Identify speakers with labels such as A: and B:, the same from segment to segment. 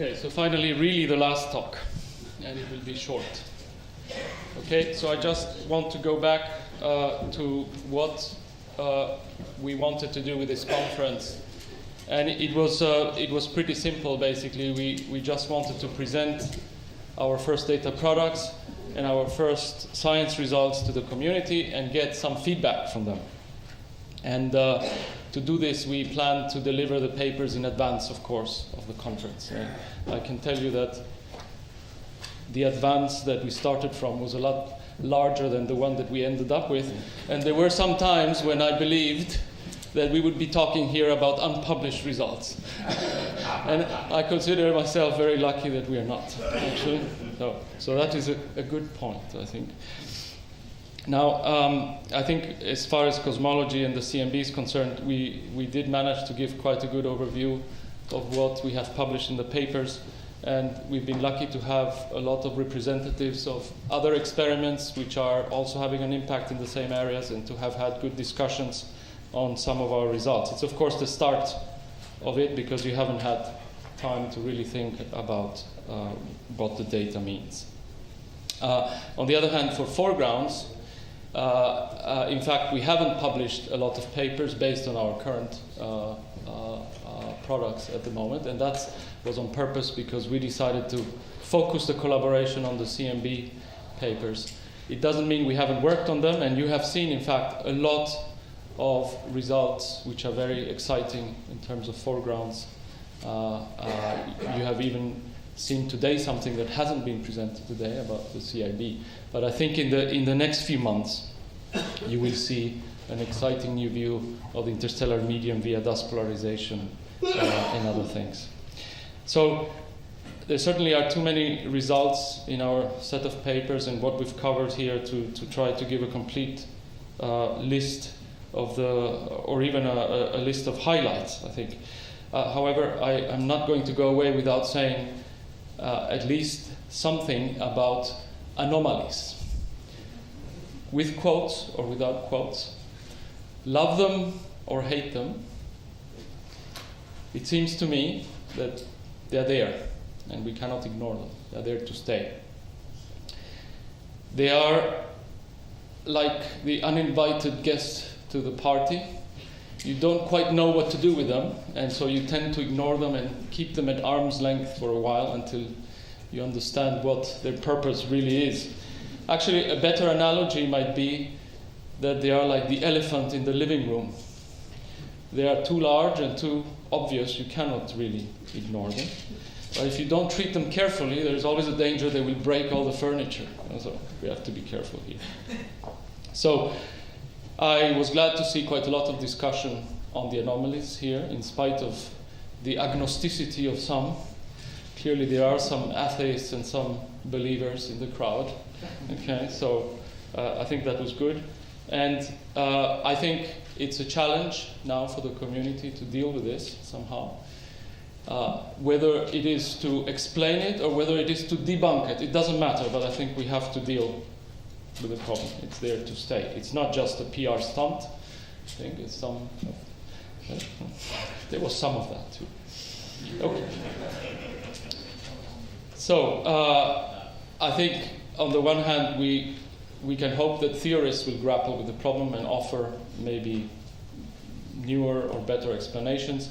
A: Okay, so finally, really the last talk, and it will be short. Okay, so I just want to go back to what we wanted to do with this conference, and it was pretty simple. Basically, we just wanted to present our first data products and our first science results to the community and get some feedback from them. And to do this, we plan to deliver the papers in advance, of course, of the conference. I can tell you that the advance that we started from was a lot larger than the one that we ended up with. And there were some times when I believed that we would be talking here about unpublished results. And I consider myself very lucky that we are not, actually. So that is a good point, I think. Now, I think as far as cosmology and the CMB is concerned, we did manage to give quite a good overview of what we have published in the papers. And we've been lucky to have a lot of representatives of other experiments which are also having an impact in the same areas, and to have had good discussions on some of our results. It's of course the start of it, because you haven't had time to really think about what the data means. On the other hand, for foregrounds, in fact, we haven't published a lot of papers based on our current products at the moment, and that was on purpose because we decided to focus the collaboration on the CMB papers. It doesn't mean we haven't worked on them, and you have seen, in fact, a lot of results which are very exciting in terms of foregrounds. You have even seen today something that hasn't been presented today about the CIB. But I think in the next few months, you will see an exciting new view of the interstellar medium via dust polarization and other things. So there certainly are too many results in our set of papers and what we've covered here to try to give a complete list of or even a list of highlights, I think. However, I'm not going to go away without saying at least something about anomalies, with quotes or without quotes. Love them or hate them, it seems to me that they're there, and we cannot ignore them. They're there to stay. They are like the uninvited guest to the party. You don't quite know what to do with them, and so you tend to ignore them and keep them at arm's length for a while until you understand what their purpose really is. Actually, a better analogy might be that they are like the elephant in the living room. They are too large and too obvious, you cannot really ignore them. But if you don't treat them carefully, there's always a danger they will break all the furniture. And so we have to be careful here. So I was glad to see quite a lot of discussion on the anomalies here, in spite of the agnosticity of some. Clearly there are some atheists and some believers in the crowd. Okay, so I think that was good. And I think it's a challenge now for the community to deal with this somehow. Whether it is to explain it or whether it is to debunk it, it doesn't matter, but I think we have to deal with the problem. It's there to stay. It's not just a PR stunt. I think it's some... there was some of that too. Okay. So I think on the one hand we can hope that theorists will grapple with the problem and offer maybe newer or better explanations.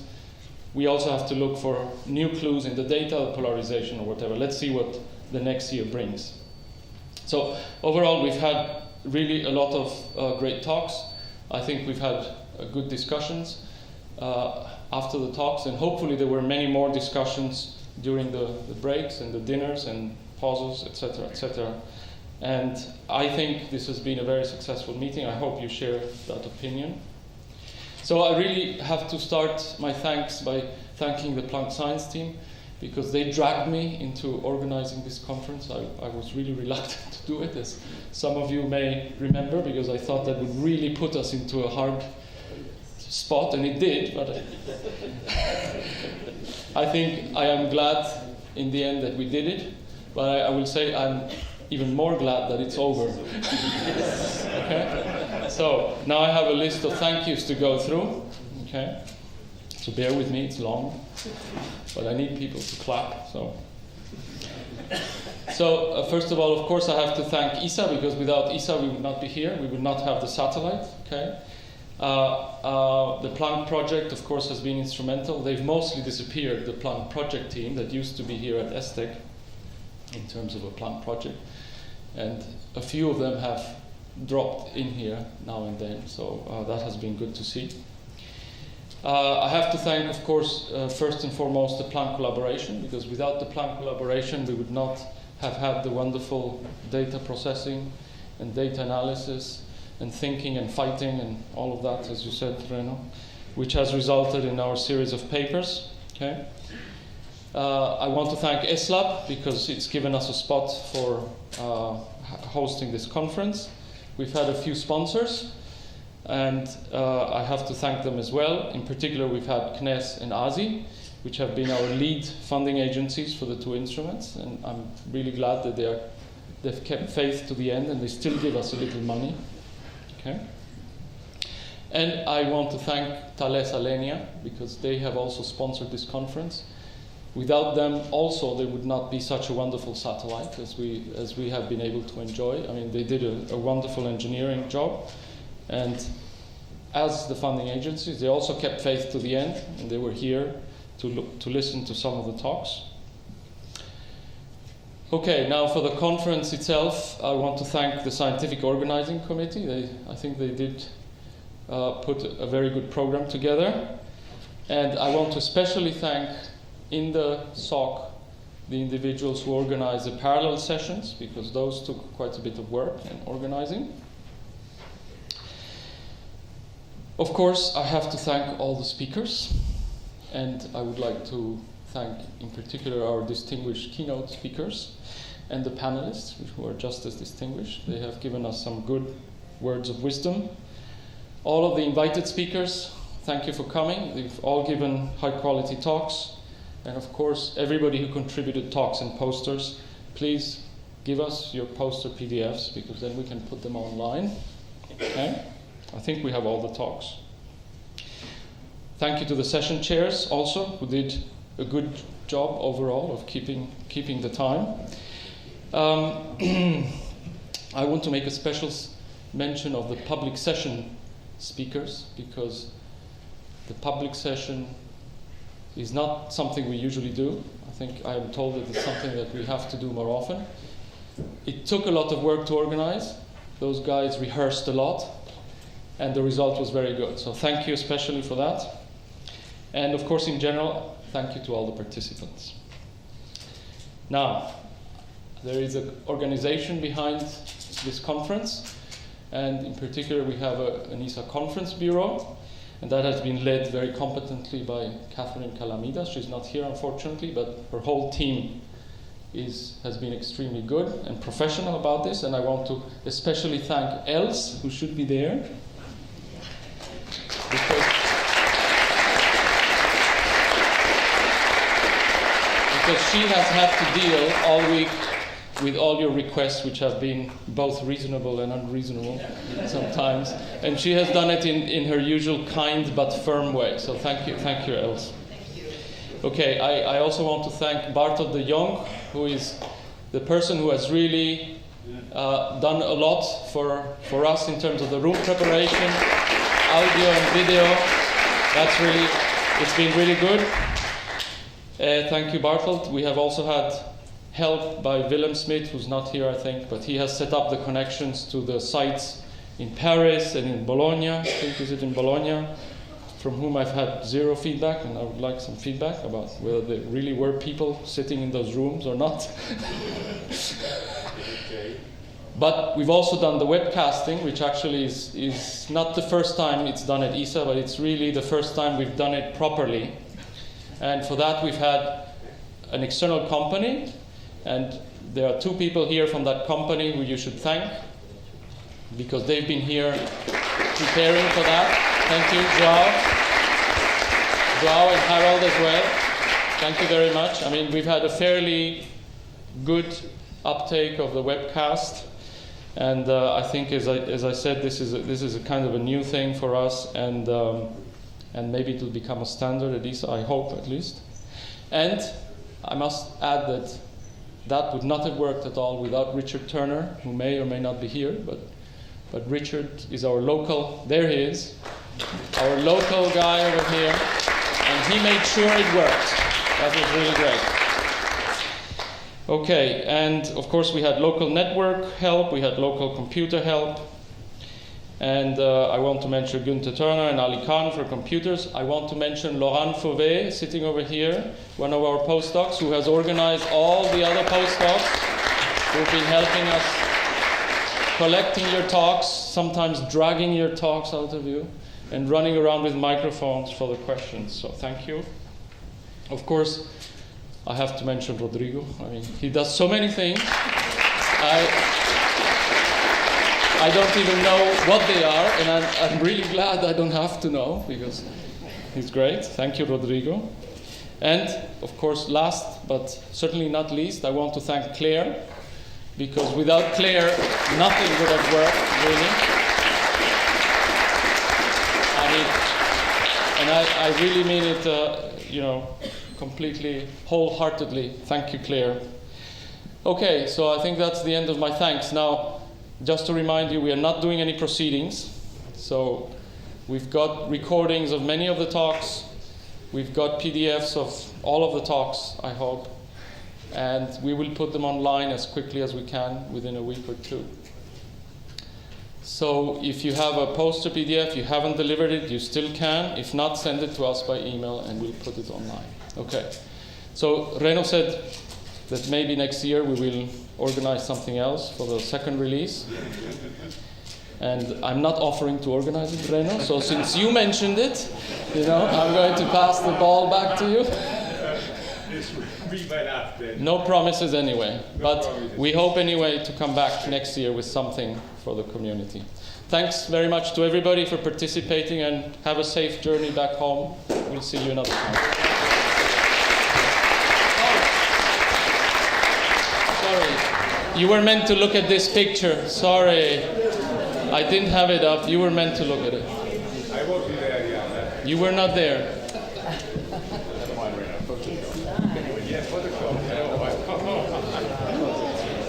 A: We also have to look for new clues in the data, polarization or whatever. Let's see what the next year brings. So overall, we've had really a lot of great talks. I think we've had good discussions after the talks, and hopefully there were many more discussions during the breaks and the dinners and pauses, etc., etc. And I think this has been a very successful meeting. I hope you share that opinion. So I really have to start my thanks by thanking the Planck Science team, because they dragged me into organizing this conference. I was really reluctant to do it, as some of you may remember, because I thought that would really put us into a hard spot, and it did, but I think I am glad in the end that we did it, but I will say I'm even more glad that it's over. Okay? So now I have a list of thank yous to go through. Okay? So bear with me, it's long, but I need people to clap. So first of all, of course, I have to thank ESA, because without ESA we would not be here. We would not have the satellite. Okay. The Planck project, of course, has been instrumental. They've mostly disappeared, the Planck project team that used to be here at ESTEC in terms of a Planck project. And a few of them have dropped in here now and then, so that has been good to see. I have to thank, of course, first and foremost, the Planck collaboration, because without the Planck collaboration we would not have had the wonderful data processing and data analysis and thinking and fighting and all of that, as you said, Reno, which has resulted in our series of papers. Okay. I want to thank ESLAB, because it's given us a spot for hosting this conference. We've had a few sponsors, and I have to thank them as well. In particular, we've had CNES and ASI, which have been our lead funding agencies for the two instruments, and I'm really glad that they've kept faith to the end, and they still give us a little money. Okay. And I want to thank Thales Alenia, because they have also sponsored this conference. Without them also, there would not be such a wonderful satellite as we have been able to enjoy. I mean, they did a wonderful engineering job, and as the funding agencies, they also kept faith to the end, and they were here to listen to some of the talks. Okay, now for the conference itself, I want to thank the Scientific Organizing Committee. I think they did put a very good program together. And I want to especially thank, in the SOC, the individuals who organized the parallel sessions, because those took quite a bit of work and organizing. Of course, I have to thank all the speakers, and I would like to thank in particular our distinguished keynote speakers and the panelists, who are just as distinguished. They have given us some good words of wisdom. All of the invited speakers, thank you for coming. They've all given high-quality talks. And of course, everybody who contributed talks and posters, please give us your poster PDFs, because then we can put them online. Okay? I think we have all the talks. Thank you to the session chairs also, who did a good job overall of keeping the time. I want to make a special mention of the public session speakers, because the public session is not something we usually do. I think I am told that it's something that we have to do more often. It took a lot of work to organize. Those guys rehearsed a lot, and the result was very good. So thank you especially for that. And of course, in general, thank you to all the participants. Now, there is an organization behind this conference, and in particular we have an ESA conference bureau, and that has been led very competently by Catherine Calamida. She's not here, unfortunately, but her whole team has been extremely good and professional about this, and I want to especially thank Els, who should be there, because she has had to deal all week with all your requests, which have been both reasonable and unreasonable sometimes. And she has done it in her usual kind but firm way. So thank you, Els.
B: Thank you.
A: Okay, I also want to thank Bartold de Jong, who is the person who has really done a lot for us in terms of the room preparation, audio and video. It's been really good. Thank you, Bartold. We have also had help by Willem Smit, who's not here, I think, but he has set up the connections to the sites in Paris and in Bologna. I think, is it in Bologna? From whom I've had zero feedback, and I would like some feedback about whether there really were people sitting in those rooms or not. But we've also done the webcasting, which actually is not the first time it's done at ESA, but it's really the first time we've done it properly. And for that we've had an external company, and there are two people here from that company who you should thank, because they've been here preparing for that. Thank you, Joao and Harold as well. Thank you very much. I mean, we've had a fairly good uptake of the webcast, and I think, as I said, this is a kind of a new thing for us, and and maybe it will become a standard at ESA, I hope at least. And I must add that that would not have worked at all without Richard Turner, who may or may not be here, but Richard is our local, there he is, our local guy over here, and he made sure it worked. That was really great. Okay, and of course we had local network help, we had local computer help, and I want to mention Günther Turner and Ali Khan for computers. I want to mention Laurent Fauvet, sitting over here, one of our postdocs who has organized all the other postdocs who've been helping us collecting your talks, sometimes dragging your talks out of you, and running around with microphones for the questions. So thank you. Of course, I have to mention Rodrigo. I mean, he does so many things. I don't even know what they are, and I'm really glad I don't have to know, because he's great. Thank you, Rodrigo. And, of course, last but certainly not least, I want to thank Claire, because without Claire, nothing would have worked, really. I really mean it, completely, wholeheartedly. Thank you, Claire. Okay, so I think that's the end of my thanks. Now, just to remind you, we are not doing any proceedings. So we've got recordings of many of the talks. We've got PDFs of all of the talks, I hope. And we will put them online as quickly as we can within a week or two. So if you have a poster PDF, you haven't delivered it, you still can. If not, send it to us by email and we'll put it online. Okay. So Reno said that maybe next year we will organize something else for the second release. And I'm not offering to organize it, Reno. So since you mentioned it, I'm going to pass the ball back to you. No promises anyway. But we hope anyway to come back next year with something for the community. Thanks very much to everybody for participating, and have a safe journey back home. We'll see you another time. Sorry, you were meant to look at this picture. Sorry, I didn't have it up. You were meant to look at it.
B: I wasn't there yet.
A: You were not there.
B: Never mind, Rena. Yeah, Photoshop.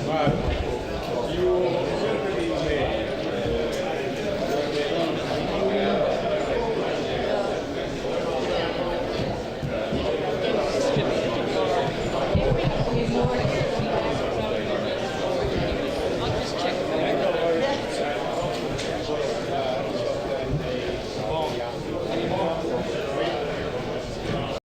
B: But you